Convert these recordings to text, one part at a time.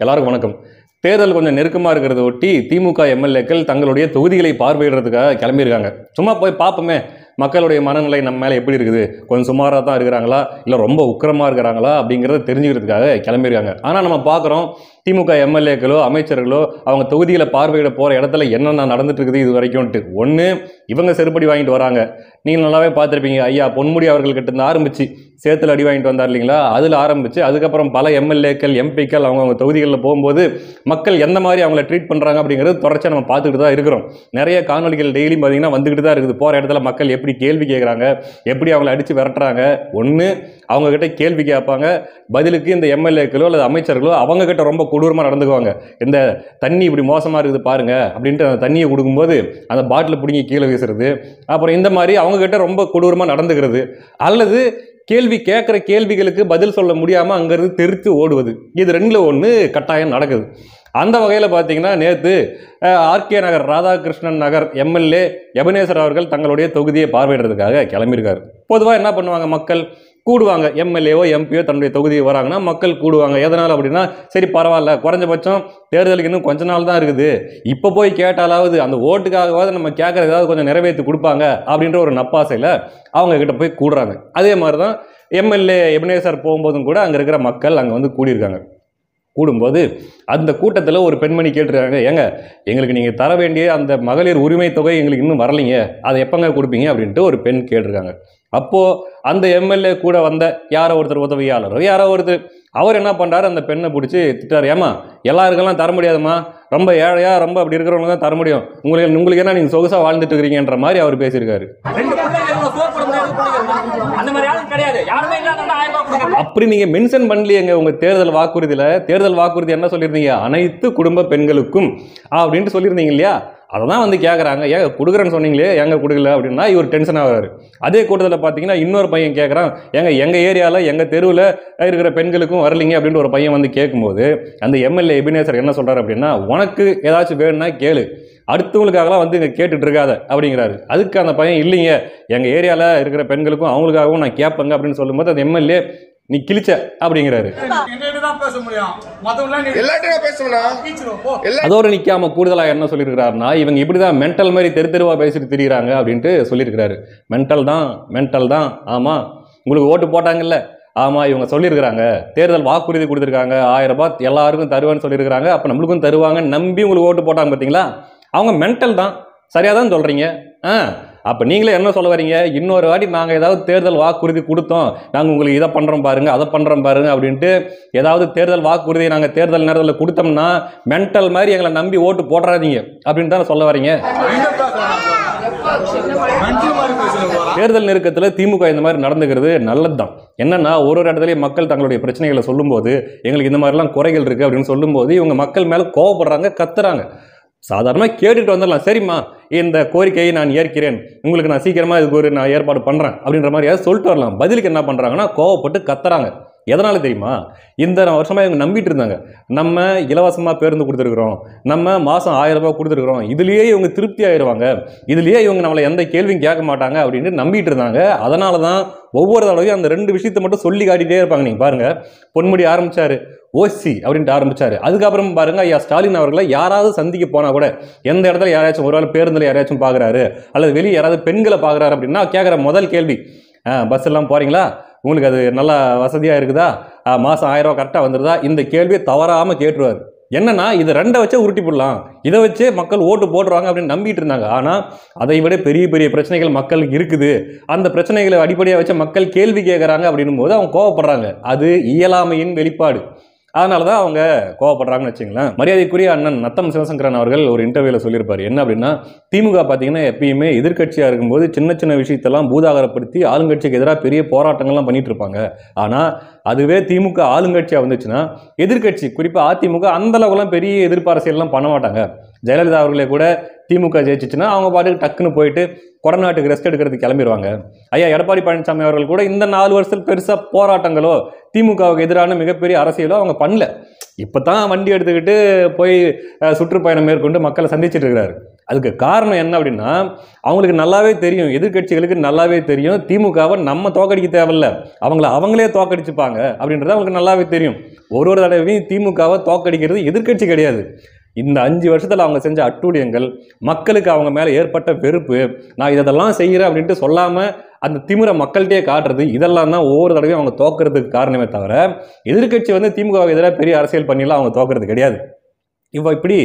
எல்லாருக்கும் வணக்கம். தேர்தல் கொஞ்சம் நெருக்கமாக இருக்கிறத ஒட்டி திமுக எம்எல்ஏக்கள் தங்களுடைய தொகுதிகளை பார்வையிடுறதுக்காக கிளம்பியிருக்காங்க. சும்மா போய் பார்ப்போமே, மக்களுடைய மனநிலை நம்ம மேலே எப்படி இருக்குது, கொஞ்சம் சுமாராக தான் இருக்கிறாங்களா இல்லை ரொம்ப உக்கிரமாக இருக்கிறாங்களா அப்படிங்கிறத தெரிஞ்சுக்கிறதுக்காக கிளம்பியிருக்காங்க. ஆனால் நம்ம பார்க்குறோம், திமுக எம்எல்ஏக்களோ அமைச்சர்களோ அவங்க தொகுதியில் பார்வையிட போகிற இடத்துல என்னென்ன நடந்துட்டு இருக்குது இது வரைக்கும்ட்டு. ஒன்று, இவங்க செருப்படி வாங்கிட்டு வராங்க. நீங்கள் நல்லாவே பார்த்துருப்பீங்க, ஐயா பொன்முடி அவர்கள்கிட்ட இருந்து ஆரம்பித்து சேத்துல அடி வாங்கிட்டு வந்தார் இல்லைங்களா, அதில் ஆரம்பித்து அதுக்கப்புறம் பல எம்எல்ஏக்கள் எம்பிக்கள் அவங்க தொகுதிகளில் போகும்போது மக்கள் எந்த மாதிரி அவங்கள ட்ரீட் பண்ணுறாங்க அப்படிங்கிறது தொடர்ச்சியாக நம்ம பார்த்துக்கிட்டு தான் இருக்கிறோம். நிறைய காணொலிகள் டெய்லியும் பார்த்தீங்கன்னா வந்துக்கிட்டு தான் இருக்குது. போகிற இடத்துல மக்கள் எப்படி கேள்வி கேட்குறாங்க, எப்படி அவங்கள அடித்து விரட்டுறாங்க. ஒன்று, அவங்கக்கிட்ட கேள்வி கேட்பாங்க, பதிலுக்கு இந்த எம்எல்ஏக்களோ அல்லது அமைச்சர்களோ அவங்கக்கிட்ட ரொம்ப கொடூரமாக நடந்துக்குவாங்க. இந்த தண்ணி இப்படி மோசமாக இருக்குது பாருங்க அப்படின்ட்டு அந்த தண்ணியை கொடுக்கும்போது அந்த பாட்டில் பிடிங்கி கீழே வீசுறது, அப்புறம் இந்த மாதிரி அவங்கக்கிட்ட ரொம்ப கொடூரமாக நடந்துக்கிறது, அல்லது கேள்வி கேட்குற கேள்விகளுக்கு பதில் சொல்ல முடியாமல் அங்கேருந்து தெரித்து ஓடுவது. இது ரெண்டில் ஒன்று கட்டாயம் நடக்குது. அந்த வகையில் பார்த்தீங்கன்னா நேற்று ஆர்கே நகர் ராதாகிருஷ்ணன் நகர் எம்எல்ஏ எபனேசர் அவர்கள் தங்களுடைய தொகுதியை பார்வையிடுறதுக்காக கிளம்பியிருக்காரு. பொதுவாக என்ன பண்ணுவாங்க, மக்கள் கூடுவாங்க. எம்எல்ஏவோ எம்பியோ தன்னுடைய தொகுதியை வராங்கன்னா மக்கள் கூடுவாங்க. எதனால் அப்படின்னா, சரி பரவாயில்ல, குறைஞ்சபட்சம் தேர்தலுக்கு இன்னும் கொஞ்ச நாள் தான் இருக்குது, இப்போ போய் கேட்டாலாவது அந்த ஓட்டுக்காகவாவது நம்ம கேட்குற ஏதாவது கொஞ்சம் நிறைவேற்றி கொடுப்பாங்க அப்படின்ற ஒரு நப்பாசையில் அவங்க கிட்ட போய் கூடுறாங்க. அதே மாதிரி தான் எம்எல்ஏ எபனேசர் போகும்போதும் கூட அங்கே இருக்கிற மக்கள் அங்கே வந்து கூடியிருக்காங்க. கூடும்போது அந்த கூட்டத்தில் ஒரு பெண்மணி கேட்டுருக்காங்க, ஏங்க எங்களுக்கு நீங்கள் தர வேண்டிய அந்த மகளிர் உரிமை தொகை எங்களுக்கு இன்னும் வரலைங்க, அதை எப்போங்க கொடுப்பீங்க அப்படின்ட்டு ஒரு பெண் கேட்டிருக்காங்க. அப்போது அந்த எம்எல்ஏ கூட வந்த யாரோ ஒருத்தர் உதவியாளரோ யாரோ ஒருத்தர் அவர் என்ன பண்ணுறாரு, அந்த பெண்ணை பிடிச்சி திட்டார். ஏமா எல்லாருக்கெல்லாம் தர முடியாதுமா, ரொம்ப ஏழையா ரொம்ப அப்படி இருக்கிறவங்க தான் தர முடியும், உங்களுக்கு என்ன நீங்கள் சொகுசாக வாழ்ந்துட்டு இருக்கிறீங்கன்ற மாதிரி அவர் பேசியிருக்காரு. அப்படி நீங்க மென்ஷன் பண்ணலையேங்க உங்க தேர்தல் வாக்குறுதியில. தேர்தல் வாக்குறுதி என்ன சொல்லியிருந்தீங்க, அனைத்து குடும்ப பெண்களுக்கும் அப்படின்ட்டு சொல்லியிருந்தீங்க இல்லையா. அதை தான் வந்து கேட்குறாங்க, ஏங்க கொடுக்குறேன்னு சொன்னீங்களே ஏங்க கொடுக்கல அப்படின்னா இவர் டென்ஷன் ஆகிறாரு. அதே கூட்டத்தில் பார்த்தீங்கன்னா இன்னொரு பையன் கேட்குறான், ஏங்க எங்கள் ஏரியாவில் எங்கள் தெருவில் இருக்கிற பெண்களுக்கும் வரலிங்க அப்படின்ட்டு ஒரு பையன் வந்து கேட்கும்போது அந்த எம்எல்ஏ எபினேசர் என்ன சொல்கிறார் அப்படின்னா, உனக்கு ஏதாச்சும் வேணும்னா கேளு, அடுத்தவங்களுக்காகலாம் வந்து இங்கே கேட்டுட்டு இருக்காத அப்படிங்கிறாரு. அதுக்கு அந்த பையன், இல்லைங்க எங்கள் ஏரியாவில் இருக்கிற பெண்களுக்கும் அவங்களுக்காகவும் நான் கேட்பேங்க அப்படின்னு சொல்லும்போது அந்த எம்எல்ஏ, நீ கிழிச்ச அப்படிங்கிறாரு. அதோட நிக்காம கூடுதலா என்ன சொல்லியிருக்கிறாருன்னா, இவங்க இப்படிதான் மென்டல் மாதிரி தெருவா பேசிட்டு திரிகிறாங்க அப்படின்ட்டு சொல்லியிருக்கிறாரு. மென்டல் தான் ஆமா, உங்களுக்கு ஓட்டு போட்டாங்கல்ல, ஆமா இவங்க சொல்லியிருக்கிறாங்க, தேர்தல் வாக்குறுதி கொடுத்துருக்காங்க, 1000 ரூபாய் எல்லாருக்கும் தருவான்னு சொல்லியிருக்கிறாங்க, அப்போ நம்மளுக்கும் தருவாங்க நம்பி உங்களுக்கு ஓட்டு போட்டாங்க பார்த்தீங்களா, அவங்க மென்டல் தான், சரியாக தான் சொல்கிறீங்க. அப்போ நீங்களே என்ன சொல்ல வரீங்க, இன்னொரு வாட்டி நாங்கள் ஏதாவது தேர்தல் வாக்குறுதி கொடுத்தோம், நாங்கள் உங்களுக்கு இதை பண்ணுறோம் பாருங்க அதை பண்ணுறோம் பாருங்க அப்படின்ட்டு ஏதாவது தேர்தல் வாக்குறுதியை நாங்கள் தேர்தல் நேரத்தில் கொடுத்தோம்னா மென்டல் மாதிரி எங்களை நம்பி ஓட்டு போடுறாதீங்க அப்படின்னு தானே சொல்ல வரீங்க. தேர்தல் நெருக்கத்தில் திமுக இந்த மாதிரி நடந்துக்கிறது நல்லது தான். என்னன்னா ஒரு இடத்துலையும் மக்கள் தங்களுடைய பிரச்சனைகளை சொல்லும்போது, எங்களுக்கு இந்த மாதிரிலாம் குறைகள் இருக்குது அப்படின்னு சொல்லும்போது இவங்க மக்கள் மேலே கோவப்படுறாங்க, கத்துறாங்க. சாதாரணமாக கேட்டுட்டு வந்துடலாம், சரிம்மா இந்த கோரிக்கையை நான் ஏற்கிறேன், உங்களுக்கு நான் சீக்கிரமாக இதுக்கு நான் ஏற்பாடு பண்ணுறேன் அப்படின்ற மாதிரி சொல்லிட்டு வரலாம். பதிலுக்கு என்ன பண்ணுறாங்கன்னா கோவப்பட்டு கத்துறாங்க. எதனால் தெரியுமா, இந்த வருஷமாக இவங்க நம்பிட்டு இருந்தாங்க, நம்ம இலவசமாக பேருந்து கொடுத்துருக்குறோம், நம்ம மாதம் 1000 ரூபாய் கொடுத்துருக்குறோம், இதுலேயே இவங்க திருப்தி ஆயிடுவாங்க, இதுலேயே இவங்க நம்மளை எந்த கேள்வியும் கேட்க மாட்டாங்க அப்படின்னு நம்பிட்டு இருந்தாங்க. அதனால தான் ஒவ்வொரு தடவையும் அந்த 2 விஷயத்தை மட்டும் சொல்லி காட்டிகிட்டே இருப்பாங்க. நீங்கள் பாருங்கள், பொன்முடி ஆரம்பித்தார் ஓசி அப்படின்ட்டு ஆரம்பித்தார். அதுக்கப்புறம் பாருங்கள், ஐயா ஸ்டாலின் அவர்களை யாராவது சந்திக்க போனால் கூட எந்த இடத்துல யாராச்சும் ஒரு வேளை பேருந்தில் யாராச்சும் பார்க்குறாரு அல்லது வெளியே யாராவது பெண்களை பார்க்குறாரு அப்படின்னா கேட்குற முதல் கேள்வி, பஸ் எல்லாம் போகிறீங்களா, உங்களுக்கு அது நல்லா வசதியாக இருக்குதா, மாதம் 1000 ரூபா கரெக்டாக வந்துடுதா, இந்த கேள்வியை தவறாமல் கேட்டுருவார். என்னன்னா இது 2 வச்சே உருட்டி போடலாம், இதை வச்சே மக்கள் ஓட்டு போடுறாங்க அப்படின்னு நம்பிட்டு இருந்தாங்க. ஆனால் அதை விட பெரிய பெரிய பிரச்சனைகள் மக்களுக்கு இருக்குது, அந்த பிரச்சனைகளை அடிப்படையாக வச்சு மக்கள் கேள்வி கேட்குறாங்க அப்படின்னும் போது அவங்க கோவப்படுறாங்க. அது இயலாமையின் வெளிப்பாடு. அதனால தான் அவங்க கோவப்படுறாங்கன்னு வச்சுங்களேன். மரியாதைக்குரிய அண்ணன் நத்தம் சிவசங்கரன் அவர்கள் ஒரு இன்டர்வியூவில் சொல்லியிருப்பார். என்ன அப்படின்னா, திமுக பார்த்தீங்கன்னா எப்பயுமே எதிர்கட்சியாக இருக்கும்போது சின்ன சின்ன விஷயத்தெல்லாம் பூதாகரப்படுத்தி ஆளுங்கட்சிக்கு எதிராக பெரிய போராட்டங்கள்லாம் பண்ணிட்டு இருப்பாங்க. ஆனால் அதுவே திமுக ஆளுங்கட்சியாக வந்துச்சுன்னா எதிர்கட்சி குறிப்பாக அதிமுக அந்தளவுக்குலாம் பெரிய எதிர்ப்பு அரசியல்லாம் பண்ண மாட்டாங்க. ஜெயலலிதா அவர்களே கூட திமுக ஜெயிச்சிச்சுன்னா அவங்க பாட்டுக்கு டக்குன்னு போயிட்டு கொடநாட்டுக்கு ரெஸ்ட் எடுக்கிறதுக்கு கிளம்பிடுவாங்க. ஐயா எடப்பாடி பழனிசாமி அவர்கள் கூட இந்த 4 வருஷத்தில் பெருசாக போராட்டங்களோ திமுகவுக்கு எதிரான மிகப்பெரிய அரசியலோ அவங்க பண்ணல. இப்போ தான் வண்டி எடுத்துக்கிட்டு போய் சுற்றுப்பயணம் மேற்கொண்டு மக்களை சந்திச்சுட்டு இருக்கிறாரு. அதுக்கு காரணம் என்ன அப்படின்னா, அவங்களுக்கு நல்லாவே தெரியும், எதிர்க்கட்சிகளுக்கு நல்லாவே தெரியும், திமுகவை நம்ம தோக்கடிக்க தேவையில்ல, அவங்களே தோக்கடிச்சுப்பாங்க அப்படின்றது அவங்களுக்கு நல்லாவே தெரியும். ஒரு தடவையும் திமுகவை தோக்கடிக்கிறது எதிர்க்கட்சி கிடையாது. இந்த 5 வருஷத்தில் அவங்க செஞ்ச அட்டூழியங்கள், மக்களுக்கு அவங்க மேலே ஏற்பட்ட வெறுப்பு, நான் இதெல்லாம் செய்கிறேன் அப்படின்ட்டு சொல்லாமல் அந்த திமிரை மக்கள்கிட்டே காட்டுறது, இதெல்லாம் தான் ஒவ்வொரு தடவையும் அவங்க தோக்கிறதுக்கு காரணமே தவிர, எதிர்க்கட்சி திமுகவுக்கு எதிராக பெரிய அரசியல் பண்ணிலாம் அவங்க தோக்கிறது கிடையாது. இப்படி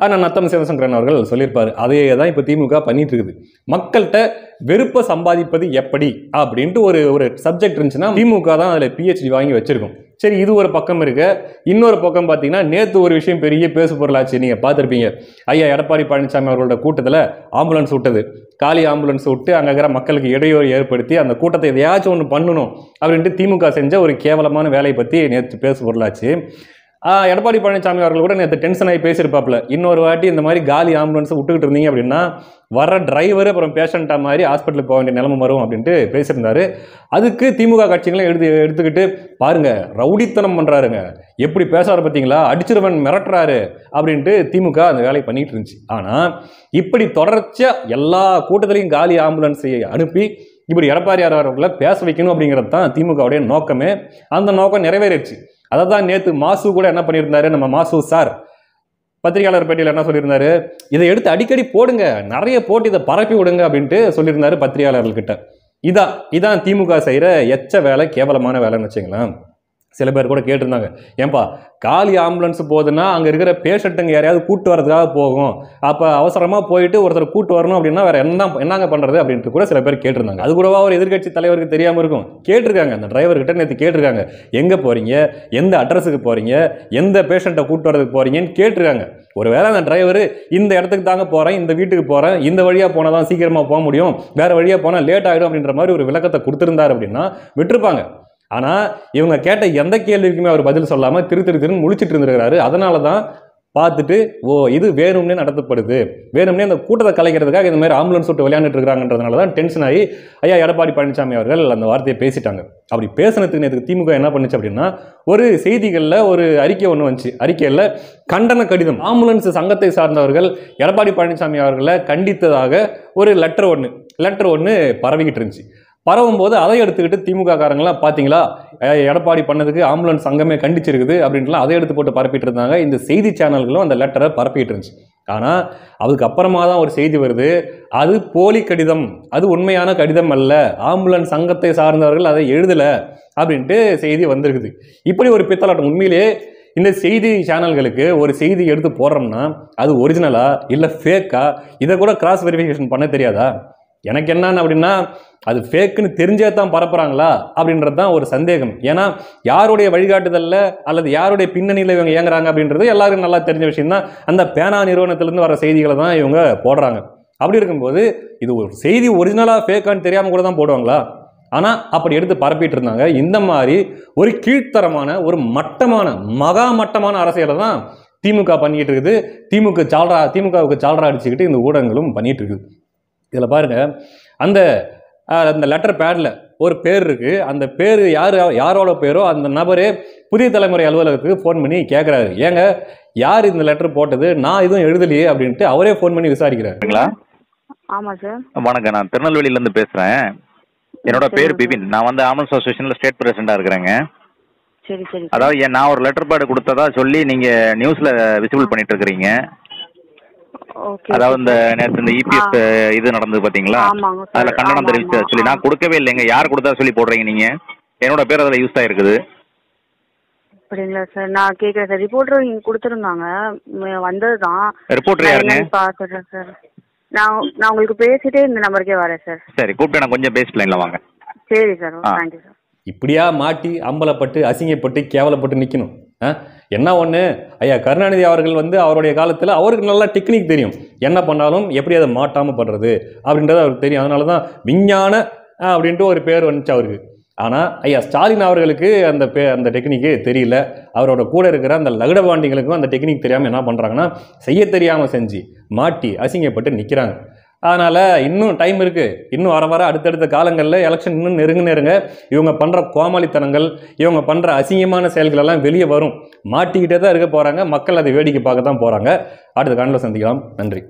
ஆனால் நத்தம் சிவசங்கரன் அவர்கள் சொல்லியிருப்பார். அதே தான் இப்போ திமுக பண்ணிட்டு இருக்குது. மக்கள்கிட்ட வெறுப்பை சம்பாதிப்பது எப்படி அப்படின்ட்டு ஒரு சப்ஜெக்ட் இருந்துச்சுன்னா திமுக தான் அதில் PhD வாங்கி வச்சிருக்கும். சரி, இது ஒரு பக்கம் இருக்கு. இன்னொரு பக்கம் பார்த்தீங்கன்னா, நேற்று ஒரு விஷயம் பெரிய பேசு பொருளாச்சு. நீங்கள் பார்த்துருப்பீங்க. ஐயா எடப்பாடி பழனிசாமி அவர்களோட கூட்டத்தில் ஆம்புலன்ஸ் விட்டது. காலி ஆம்புலன்ஸ் விட்டு அங்கே இருக்கிற மக்களுக்கு இடையூறு ஏற்படுத்தி அந்த கூட்டத்தை எதையாச்சும் ஒன்று பண்ணணும் அப்படின்ட்டு திமுக செஞ்ச ஒரு கேவலமான வேலையை பற்றி நேற்று பேசு பொருளாச்சு. எடப்பாடி பழனிசாமி அவர்கள் கூட நேற்று டென்ஷன் ஆகி பேசியிருப்பாப்புல. இன்னொரு வாட்டி இந்த மாதிரி காலி ஆம்புலன்ஸ் விட்டுக்கிட்டு இருந்தீங்க அப்படின்னா வர டிரைவர் அப்புறம் பேஷண்ட்டாக மாதிரி ஹாஸ்பிட்டலுக்கு போக வேண்டிய நிலைமை வரும் அப்படின்ட்டு பேசியிருந்தாரு. அதுக்கு திமுக கட்சிகளும் எடுத்துக்கிட்டு பாருங்க, ரவுடித்தனம் பண்ணுறாருங்க, எப்படி பேசுறாரு பார்த்தீங்களா, அடிச்சிருவன் மிரட்டுறாரு அப்படின்ட்டு திமுக அந்த வேலையை பண்ணிட்டு இருந்துச்சு. ஆனால் இப்படி தொடர்ச்சியாக எல்லா கூட்டத்திலையும் காலி ஆம்புலன்ஸை அனுப்பி இப்படி எடப்பாடி அவர்களை பேச வைக்கணும் அப்படிங்கிறது தான் திமுகவுடைய நோக்கமே. அந்த நோக்கம் நிறைவேறிடுச்சு. அதை தான் நேற்று மாசு கூட என்ன பண்ணியிருந்தாரு, நம்ம மாசு சார் பத்திரிகையாளர் பேட்டியில் என்ன சொல்லியிருந்தாரு, இதை எடுத்து அடிக்கடி போடுங்க, நிறைய போட்டு இதை பரப்பி விடுங்க அப்படின்ட்டு சொல்லியிருந்தாரு பத்திரிகையாளர்கள்கிட்ட. இதான் திமுக செய்கிற எச்ச வேலை, கேவலமான வேலைன்னு வச்சுங்களேன். சில பேர் கூட கேட்டிருந்தாங்க, ஏன்பா காலி ஆம்புலன்ஸ் போகுதுன்னா அங்கே இருக்கிற பேஷண்ட்டுங்க யாரையாவது கூட்டு வரதுக்காக போகும், அப்போ அவசரமாக போயிட்டு ஒருத்தர் கூட்டு வரணும் அப்படின்னா வேற என்னங்க பண்ணுறது அப்படின்ட்டு கூட சில பேர் கேட்டிருந்தாங்க. அது கூடவா ஒரு எதிர்க்கட்சி தலைவருக்கு தெரியாமல் இருக்கும்? கேட்டிருக்காங்க, அந்த டிரைவர்கிட்ட நேற்று கேட்டிருக்காங்க, எங்கே போகிறீங்க, எந்த அட்ரஸுக்கு போகிறீங்க, எந்த பேஷண்ட்டை கூட்டு வரதுக்கு போகிறீங்கன்னு கேட்டிருக்காங்க. ஒருவேளை அந்த டிரைவர் இந்த இடத்துக்கு தாங்க போகிறேன், இந்த வீட்டுக்கு போகிறேன், இந்த வழியாக போனால் தான் சீக்கிரமாக போக முடியும், வேறு வழியாக போனால் லேட் ஆகிடும் அப்படின்ற மாதிரி ஒரு விளக்கத்தை கொடுத்துருந்தார் அப்படின்னா விட்டுருப்பாங்க. ஆனால் இவங்க கேட்ட எந்த கேள்விக்குமே அவர் பதில் சொல்லாமல் திருன்னு முழிச்சிட்டு இருந்திருக்கிறாரு. அதனால தான் பார்த்துட்டு இது வேணும்னே நடத்தப்படுது, வேணும்னே அந்த கூட்டத்தை கலைக்கிறதுக்காக இந்த மாதிரி ஆம்புலன்ஸ் விட்டு விளையாண்டுட்டு இருக்கிறாங்கன்றதுனால தான் டென்ஷன் ஆகி ஐயா எடப்பாடி பழனிசாமி அவர்கள் அந்த வார்த்தையை பேசிட்டாங்க. அப்படி பேசினதுக்கு நேற்று திமுக என்ன பண்ணுச்சு அப்படின்னா, ஒரு செய்திகளில் ஒரு அறிக்கை ஒன்று வந்துச்சு. அறிக்கையில் கண்டன கடிதம், ஆம்புலன்ஸ் சங்கத்தை சார்ந்தவர்கள் எடப்பாடி பழனிசாமி அவர்களை கண்டித்ததாக ஒரு லெட்டர் ஒன்று பரவிக்கிட்டு இருந்துச்சு. பரவும் போது அதை எடுத்துக்கிட்டு திமுக காரங்களாம் பார்த்தீங்களா, எடப்பாடி பண்ணதுக்கு ஆம்புலன்ஸ் சங்கமே கண்டிச்சிருக்குது அப்படின்ட்டுலாம் அதை எடுத்து போட்டு பரப்பிட்டு இருந்தாங்க. இந்த செய்தி சேனல்களும் அந்த லெட்டரை பரப்பிட்டு இருந்துச்சு. ஆனால் அதுக்கு அப்புறமா தான் ஒரு செய்தி வருது, அது போலி கடிதம், அது உண்மையான கடிதம் அல்ல, ஆம்புலன்ஸ் சங்கத்தை சார்ந்தவர்கள் அதை எழுதலை அப்படின்ட்டு செய்தி வந்திருக்குது. இப்படி ஒரு பித்தலாட்டம். உண்மையிலே இந்த செய்தி சேனல்களுக்கு ஒரு செய்தி எடுத்து போடுறோம்னா அது ஒரிஜினலா இல்லை ஃபேக்கா, இதை கூட கிராஸ் வெரிஃபிகேஷன் பண்ண தெரியாதா? எனக்கு என்னன்னு அப்படின்னா, அது ஃபேக்குன்னு தெரிஞ்சே தான் பரப்புறாங்களா அப்படின்றது தான் ஒரு சந்தேகம். ஏன்னா யாருடைய வழிகாட்டுதல்ல அல்லது யாருடைய பின்னணியில் இவங்க இயங்குறாங்க அப்படின்றது எல்லாருக்கும் நல்லா தெரிஞ்ச விஷயம் தான். அந்த பேனா நிறுவனத்திலிருந்து வர செய்திகளை தான் இவங்க போடுறாங்க. அப்படி இருக்கும்போது இது ஒரு செய்தி ஒரிஜினலாக ஃபேக்கான்னு தெரியாமல் கூட தான் போடுவாங்களா? ஆனால் அப்படி எடுத்து பரப்பிட்டு இருந்தாங்க. இந்த மாதிரி ஒரு கீழ்த்தரமான, ஒரு மட்டமான, மகா மட்டமான அரசியலை தான் திமுக பண்ணிக்கிட்டு இருக்குது. திமுகவுக்கு சால்ரா அடிச்சுக்கிட்டு இந்த ஊடகங்களும் பண்ணிட்டு இருக்குது. இதில் பாருங்க, அந்த லெட்டர் பேடில் ஒரு பேர் இருக்குது. அந்த பேர் யாரோட பேரோ அந்த நபரே புதிய தலைமுறை அலுவலகத்துக்கு ஃபோன் பண்ணி கேட்குறாரு, ஏங்க யார் இந்த லெட்டர் போட்டது, நான் எதுவும் எழுதலையே அப்படின்ட்டு அவரே ஃபோன் பண்ணி விசாரிக்கிறாருங்களா? ஆமாம் சார். வணக்கம், நான் திருநெல்வேலியிலேருந்து பேசுகிறேன். என்னோட பேர் பிபின். நான் ஆம்புலன்ஸ் அசோசியேஷனில் ஸ்டேட் பிரசிடண்டாக இருக்கிறேங்க. சரி சரி. அதாவது நான் ஒரு லெட்டர் பேட் கொடுத்ததா சொல்லி நீங்கள் நியூஸில் விசிபிள் பண்ணிட்டு இருக்கிறீங்க. அதாவது இந்த நேற்று இந்த இபிஎஸ் இது நடந்தது பார்த்தீங்களா, அதில் கண்டனம் தெரிவிச்சு சொல்லி நான் கொடுக்கவே இல்லைங்க, யார் கொடுத்தா சொல்லி போடுறீங்க நீங்கள்? என்னோட பேர் அதில் யூஸ் ஆகிருக்குது. அப்படிங்களா சார்? நான் கேட்குறேன் சார். ரிப்போர்ட்டர் இங்கே கொடுத்துருந்தாங்க, வந்தது தான். ரிப்போர்ட்டர் யாருங்க? பார்த்துட்றேன் சார். நான் உங்களுக்கு பேசிட்டே இந்த நம்பருக்கே வரேன் சார். சரி, கூப்பிட்டு நான் கொஞ்சம் பேசலாங்களா? வாங்க. சரி சார், தேங்க்யூ சார். இப்படியா மாட்டி அம்பலப்பட்டு அசிங்கப்பட்டு கேவலப்பட்டு நிற்கணும்? என்ன ஒன்று, ஐயா கருணாநிதி அவர்கள் அவருடைய காலத்தில் அவருக்கு நல்லா டெக்னிக் தெரியும், என்ன பண்ணாலும் எப்படி அதை மாட்டாமல் பண்ணுறது அப்படின்றது அவருக்கு தெரியும். அதனால தான் விஞ்ஞான அப்படின்ட்டு ஒரு பேர் வந்துச்சு அவருக்கு. ஆனால் ஐயா ஸ்டாலின் அவர்களுக்கு அந்த டெக்னிக்கு தெரியல. அவரோட கூட இருக்கிற அந்த லகுடபாண்டிகளுக்கும் அந்த டெக்னிக் தெரியாமல் என்ன பண்ணுறாங்கன்னா, செய்ய தெரியாமல் செஞ்சு மாட்டி அசிங்கப்பட்டு நிற்கிறாங்க. அதனால் இன்னும் டைம் இருக்குது. இன்னும் வர அடுத்தடுத்த காலங்களில் எலெக்ஷன் இன்னும் நெருங்க இவங்க பண்ணுற கோமாளித்தனங்கள், இவங்க பண்ணுற அசிங்கமான செயல்கள் எல்லாம் வெளியே வரும். மாட்டிக்கிட்டே தான் இருக்க போகிறாங்க. மக்கள் அதை வேடிக்கை பார்க்க தான் போகிறாங்க. அடுத்த காணொளியில் சந்திக்கலாம். நன்றி.